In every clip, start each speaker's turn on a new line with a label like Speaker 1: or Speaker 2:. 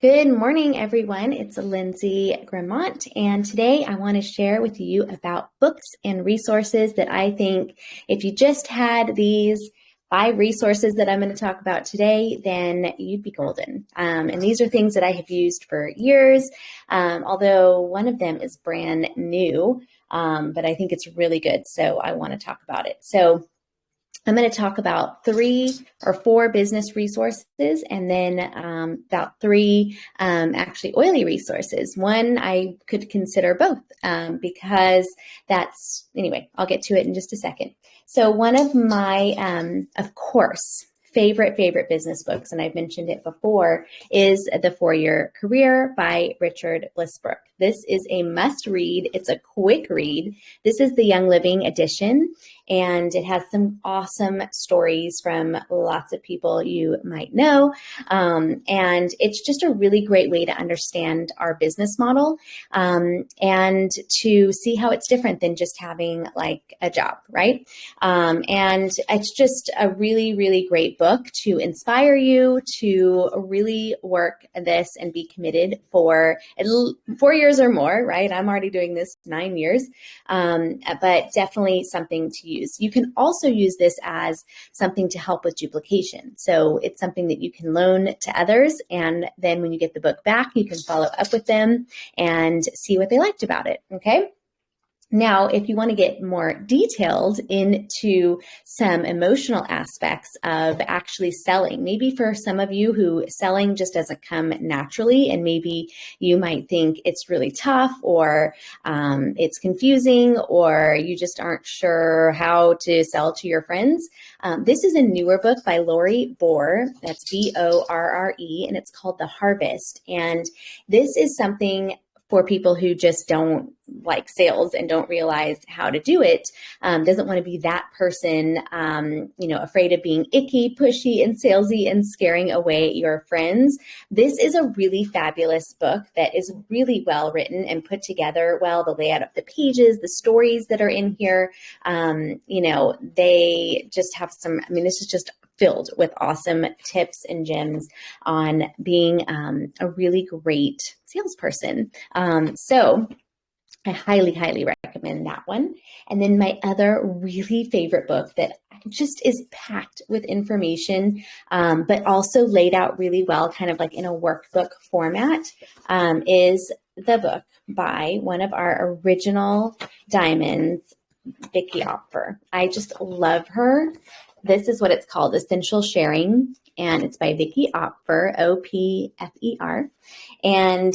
Speaker 1: Good morning, everyone. It's Lindsay Grimont, and today I want to share with you about books and resources that I think if you just had these 5 resources that I'm going to talk about today, then you'd be golden. And these are things that I have used for years, although one of them is brand new, but I think it's really good, so I want to talk about it. So I'm going to talk about 3 or 4 business resources and then about 3 actually oily resources. One, I could consider both because anyway, I'll get to it in just a second. So one of my, of course, favorite business books, and I've mentioned it before, is The 4-Year Career by Richard Blissbrook. This is a must read. It's a quick read. This is the Young Living edition, and it has some awesome stories from lots of people you might know. And it's just a really great way to understand our business model and to see how it's different than just having like a job, right? And it's just a really, really great book to inspire you to really work this and be committed for 4 years or more, right? I'm already doing this 9 years, but definitely something to use. You can also use this as something to help with duplication. So it's something that you can loan to others. And then when you get the book back, you can follow up with them and see what they liked about it. Okay. Now, if you want to get more detailed into some emotional aspects of actually selling, maybe for some of you who selling just doesn't come naturally, and maybe you might think it's really tough or it's confusing, or you just aren't sure how to sell to your friends. This is a newer book by Lori Bohr. That's Borre, and it's called The Harvest. And this is something for people who just don't like sales and don't realize how to do it, doesn't want to be that person, afraid of being icky, pushy, and salesy and scaring away your friends. This is a really fabulous book that is really well written and put together well. The layout of the pages, the stories that are in here, they just have this is just filled with awesome tips and gems on being a really great salesperson. So I highly, highly recommend that one. And then my other really favorite book that just is packed with information, but also laid out really well, kind of like in a workbook format, is the book by one of our original diamonds, Vicki Opfer. I just love her. This is what it's called, Essential Sharing, and it's by Vicki Opfer, Opfer, and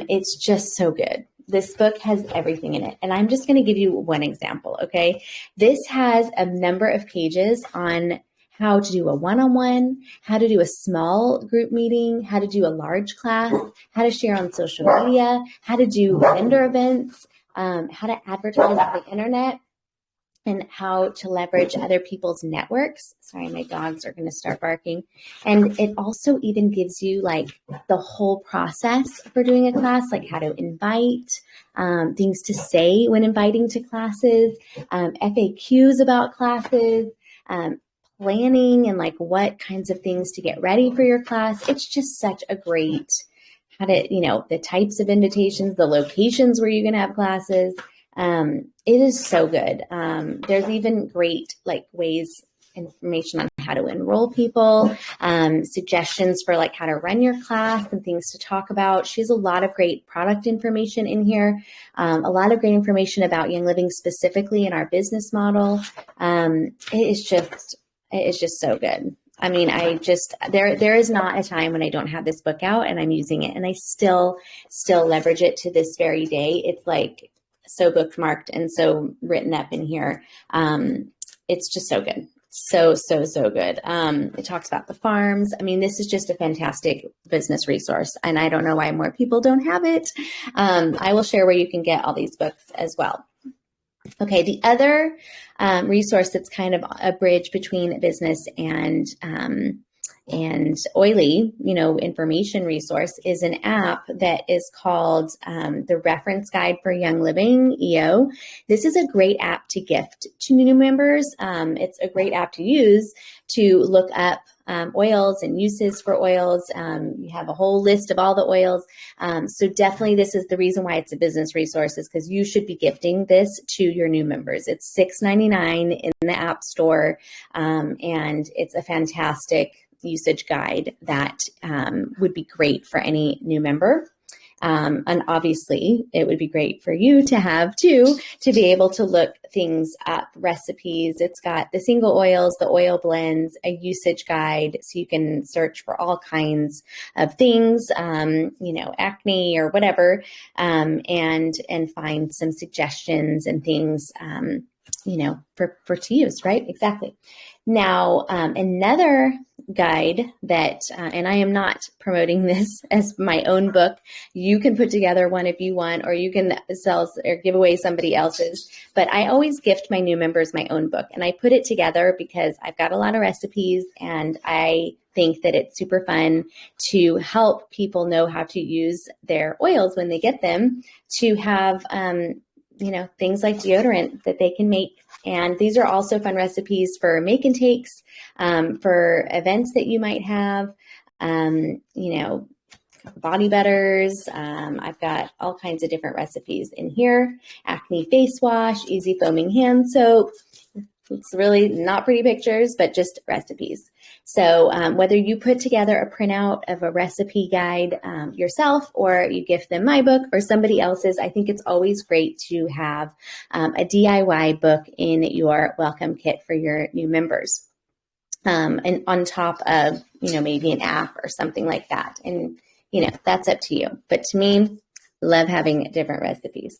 Speaker 1: it's just so good. This book has everything in it, and I'm just going to give you one example, okay? This has a number of pages on how to do a one-on-one, how to do a small group meeting, how to do a large class, how to share on social media, how to do vendor events, how to advertise on the internet, and how to leverage other people's networks. Sorry, my dogs are going to start barking. And it also even gives you like the whole process for doing a class, like how to invite, things to say when inviting to classes, FAQs about classes, planning and like what kinds of things to get ready for your class. It's just such a great, the types of invitations, the locations where you're going to have classes. It is so good. There's even great information on how to enroll people, suggestions for like how to run your class and things to talk about. She has a lot of great product information in here, a lot of great information about Young Living specifically in our business model. It is just so good. I mean, there is not a time when I don't have this book out and I'm using it, and I still leverage it to this very day. It's like so bookmarked and so written up in here. It's just so good. So good. It talks about the farms. I mean, this is just a fantastic business resource, and I don't know why more people don't have it. I will share where you can get all these books as well. Okay, the other resource that's kind of a bridge between business and oily, information resource is an app that is called the Reference Guide for Young Living, EO. This is a great app to gift to new members. It's a great app to use to look up oils and uses for oils. You have a whole list of all the oils. So definitely this is the reason why it's a business resource, is because you should be gifting this to your new members. It's $6.99 in the App Store, and it's a fantastic usage guide that would be great for any new member. And obviously it would be great for you to have too, to be able to look things up, recipes. It's got the single oils, the oil blends, a usage guide, so you can search for all kinds of things, acne or whatever, and find some suggestions and things, for to use, right? Exactly. Now, another guide that, and I am not promoting this as my own book. You can put together one if you want, or you can sell or give away somebody else's. But I always gift my new members my own book, and I put it together because I've got a lot of recipes, and I think that it's super fun to help people know how to use their oils when they get them, to have, things like deodorant that they can make. And these are also fun recipes for make and takes, for events that you might have, body butters. I've got all kinds of different recipes in here. Acne face wash, easy foaming hand soap. It's really not pretty pictures, but just recipes. So whether you put together a printout of a recipe guide yourself, or you gift them my book or somebody else's, I think it's always great to have a DIY book in your welcome kit for your new members. And on top of, maybe an app or something like that. And, that's up to you. But to me, love having different recipes.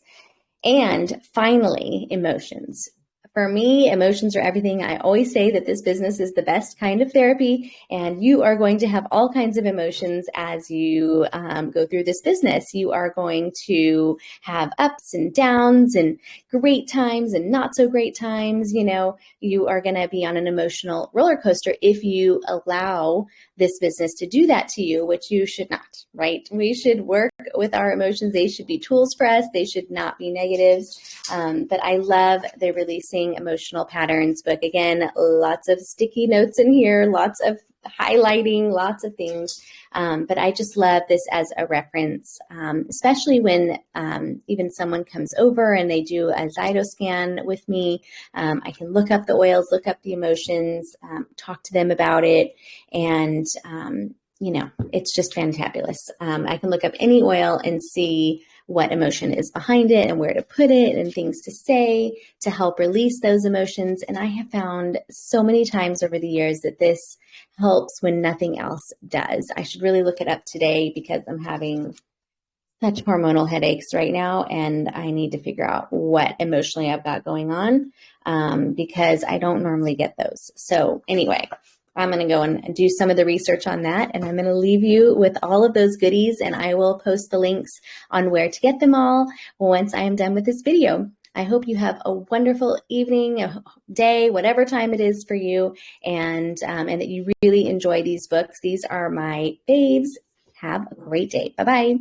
Speaker 1: And finally, emotions. For me, emotions are everything. I always say that this business is the best kind of therapy, and you are going to have all kinds of emotions as you go through this business. You are going to have ups and downs and great times and not so great times. You are going to be on an emotional roller coaster if you allow this business to do that to you, which you should not, right? We should work with our emotions. They should be tools for us. They should not be negatives. But I love the Releasing Emotional Patterns book. Again, lots of sticky notes in here, lots of highlighting, lots of things. But I just love this as a reference, especially when even someone comes over and they do a Zytoscan with me. I can look up the oils, look up the emotions, talk to them about it. And, it's just fantabulous. I can look up any oil and see what emotion is behind it and where to put it and things to say to help release those emotions. And I have found so many times over the years that this helps when nothing else does. I should really look it up today because I'm having such hormonal headaches right now, and I need to figure out what emotionally I've got going on, because I don't normally get those. So anyway, I'm going to go and do some of the research on that, and I'm going to leave you with all of those goodies, and I will post the links on where to get them all once I am done with this video. I hope you have a wonderful evening, a day, whatever time it is for you, and that you really enjoy these books. These are my faves. Have a great day. Bye-bye.